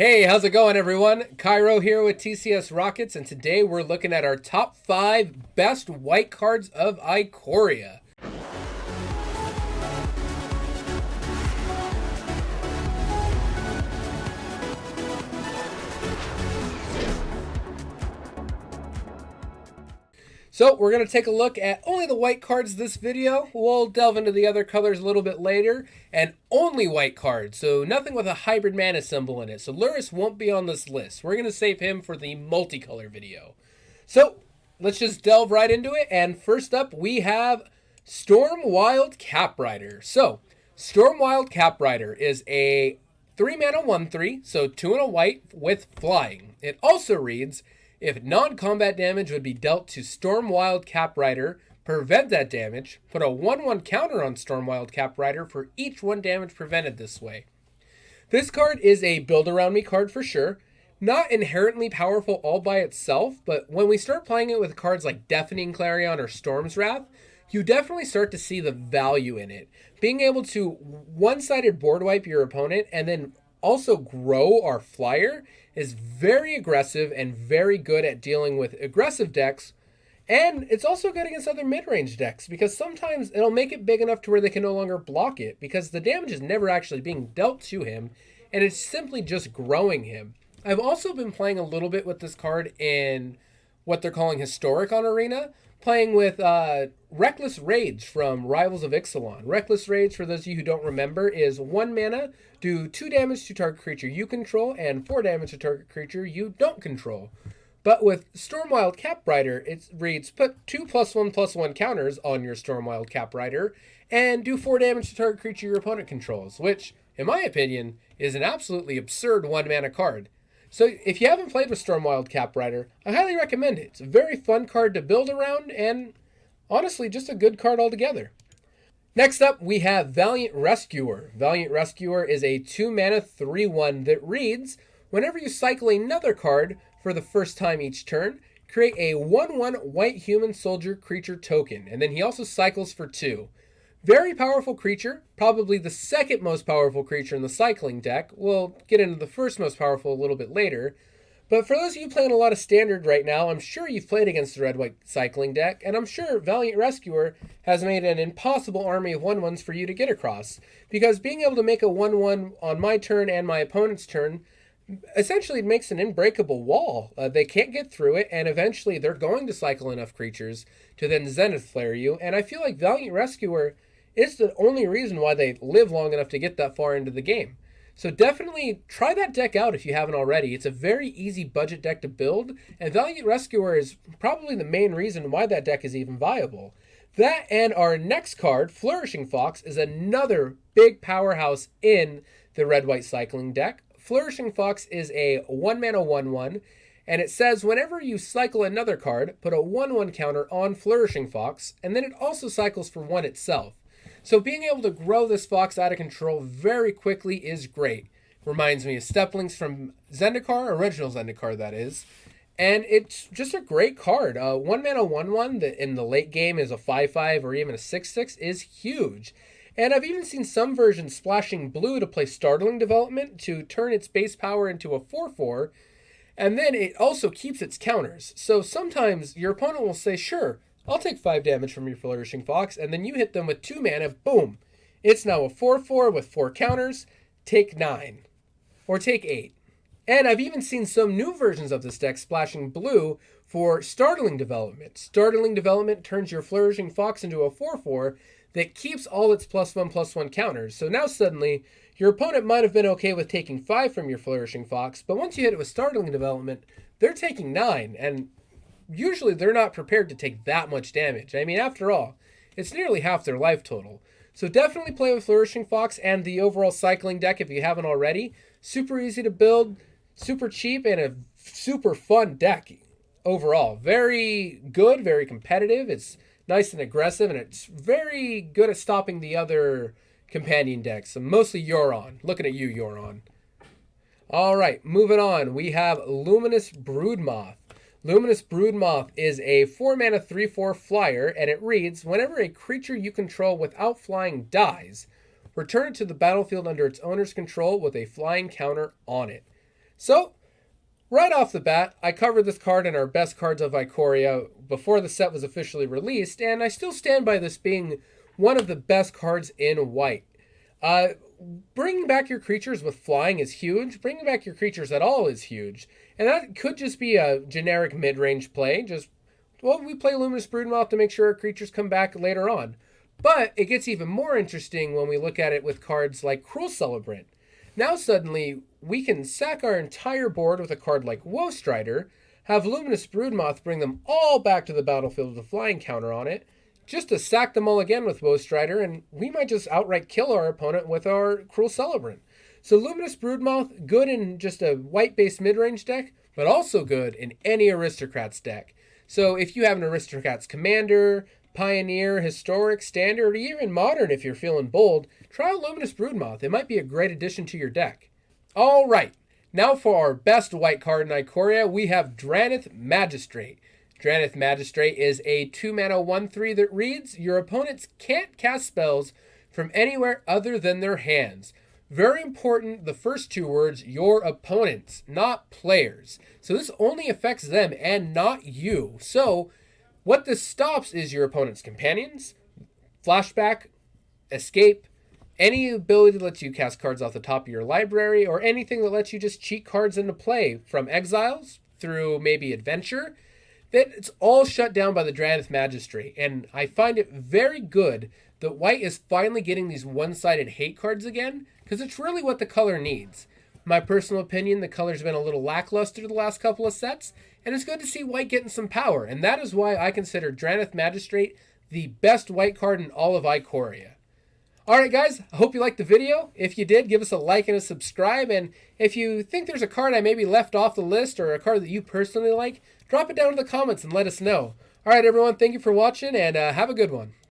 Hey, how's it going, everyone? Cairo here with TCS Rockets, and today we're looking at our top 5 best white cards of Ikoria. So we're going to take a look at only the white cards this video. We'll delve into the other colors a little bit later, and only white cards, so nothing with a hybrid mana symbol in it. So Luminous won't be on this list. We're going to save him for the multicolor video. So let's just delve right into it, and first up we have Stormwild Caprider. So Stormwild Caprider is a 3-mana 1/3, so 2 and a white with flying. It also reads, if non-combat damage would be dealt to Stormwild Caprider, prevent that damage, put a 1/1 counter on Stormwild Caprider for each 1 damage prevented this way. This card is a build around me card for sure. Not inherently powerful all by itself, but when we start playing it with cards like Deafening Clarion or Storm's Wrath, you definitely start to see the value in it. Being able to one-sided board wipe your opponent and then also grow our flyer is very aggressive and very good at dealing with aggressive decks. And it's also good against other mid-range decks because sometimes it'll make it big enough to where they can no longer block it because the damage is never actually being dealt to him and it's simply just growing him. I've also been playing a little bit with this card in what they're calling Historic on Arena, playing with Reckless Rage from Rivals of Ixalan. Reckless Rage, for those of you who don't remember, is 1 mana, do 2 damage to target creature you control, and 4 damage to target creature you don't control. But with Stormwild Caprider, it reads, put 2 +1/+1 counters on your Stormwild Caprider, and do 4 damage to target creature your opponent controls, which, in my opinion, is an absolutely absurd 1 mana card. So if you haven't played with Stormwild Caprider, I highly recommend it. It's a very fun card to build around and honestly just a good card altogether. Next up, we have Valiant Rescuer. Valiant Rescuer is a 2 mana 3/1 that reads, whenever you cycle another card for the first time each turn, create a 1/1 white human soldier creature token, and then he also cycles for 2. Very powerful creature, probably the second most powerful creature in the cycling deck. We'll get into the first most powerful a little bit later. But for those of you playing a lot of Standard right now, I'm sure you've played against the red-white cycling deck, and I'm sure Valiant Rescuer has made an impossible army of 1/1s for you to get across. Because being able to make a 1/1 on my turn and my opponent's turn essentially makes an unbreakable wall. They can't get through it, and eventually they're going to cycle enough creatures to then Zenith Flare you, and I feel like Valiant Rescuer is the only reason why they live long enough to get that far into the game. So definitely try that deck out if you haven't already. It's a very easy budget deck to build, and Valiant Rescuer is probably the main reason why that deck is even viable. That and our next card, Flourishing Fox, is another big powerhouse in the red-white cycling deck. Flourishing Fox is a 1 mana 1/1, and it says whenever you cycle another card, put a 1/1 counter on Flourishing Fox, and then it also cycles for 1 itself. So being able to grow this fox out of control very quickly is great. Reminds me of Steplings from Zendikar, original Zendikar that is. And it's just a great card. 1 mana 1/1 that in the late game is a 5/5 or even a 6/6 is huge. And I've even seen some versions splashing blue to play Startling Development to turn its base power into a 4/4. And then it also keeps its counters. So sometimes your opponent will say, sure, I'll take 5 damage from your Flourishing Fox, and then you hit them with 2 mana, boom. It's now a 4/4 with 4 counters, take 9. Or take 8. And I've even seen some new versions of this deck splashing blue for Startling Development. Startling Development turns your Flourishing Fox into a 4/4 that keeps all its +1/+1 counters. So now suddenly, your opponent might have been okay with taking 5 from your Flourishing Fox, but once you hit it with Startling Development, they're taking 9, and usually they're not prepared to take that much damage. I mean, after all, it's nearly half their life total. So definitely play with Flourishing Fox and the overall cycling deck if you haven't already. Super easy to build, super cheap, and a super fun deck overall. Very good, very competitive. It's nice and aggressive, and it's very good at stopping the other companion decks. So mostly Euron. Looking at you, Euron. All right, moving on. We have Luminous Brood Moth. Luminous Brood Moth is a 4 mana 3/4 flyer, and it reads, whenever a creature you control without flying dies, return it to the battlefield under its owner's control with a flying counter on it. So, right off the bat, I covered this card in our best cards of Ikoria before the set was officially released, and I still stand by this being one of the best cards in white. Bringing back your creatures with flying is huge. Bringing back your creatures at all is huge. And that could just be a generic mid-range play. We play Luminous Brewed Moth to make sure our creatures come back later on. But it gets even more interesting when we look at it with cards like Cruel Celebrant. Now suddenly, we can sack our entire board with a card like Woe Strider, have Luminous Brewed Moth bring them all back to the battlefield with a flying counter on it, just to sack them all again with Woe Strider, and we might just outright kill our opponent with our Cruel Celebrant. So Luminous Brewed Moth, good in just a white-based mid-range deck, but also good in any Aristocrats deck. So if you have an Aristocrats Commander, Pioneer, Historic, Standard, or even Modern if you're feeling bold, try out Luminous Brewed Moth. It might be a great addition to your deck. All right, now for our best white card in Ikoria, we have Drannit Magistrate. Drannit Magistrate is a 2-mana 1/3 that reads, your opponents can't cast spells from anywhere other than their hands. Very important, the first two words, your opponents, not players. So this only affects them and not you. So what this stops is your opponent's companions, flashback, escape, any ability that lets you cast cards off the top of your library, or anything that lets you just cheat cards into play, from exiles through maybe adventure. That it's all shut down by the Drannit Magistrate, and I find it very good that white is finally getting these one-sided hate cards again, because it's really what the color needs. My personal opinion, the color's been a little lackluster the last couple of sets, and it's good to see white getting some power, and that is why I consider Drannit Magistrate the best white card in all of Ikoria. Alright guys, I hope you liked the video. If you did, give us a like and a subscribe, and if you think there's a card I maybe left off the list, or a card that you personally like, drop it down in the comments and let us know. Alright everyone, thank you for watching, and have a good one.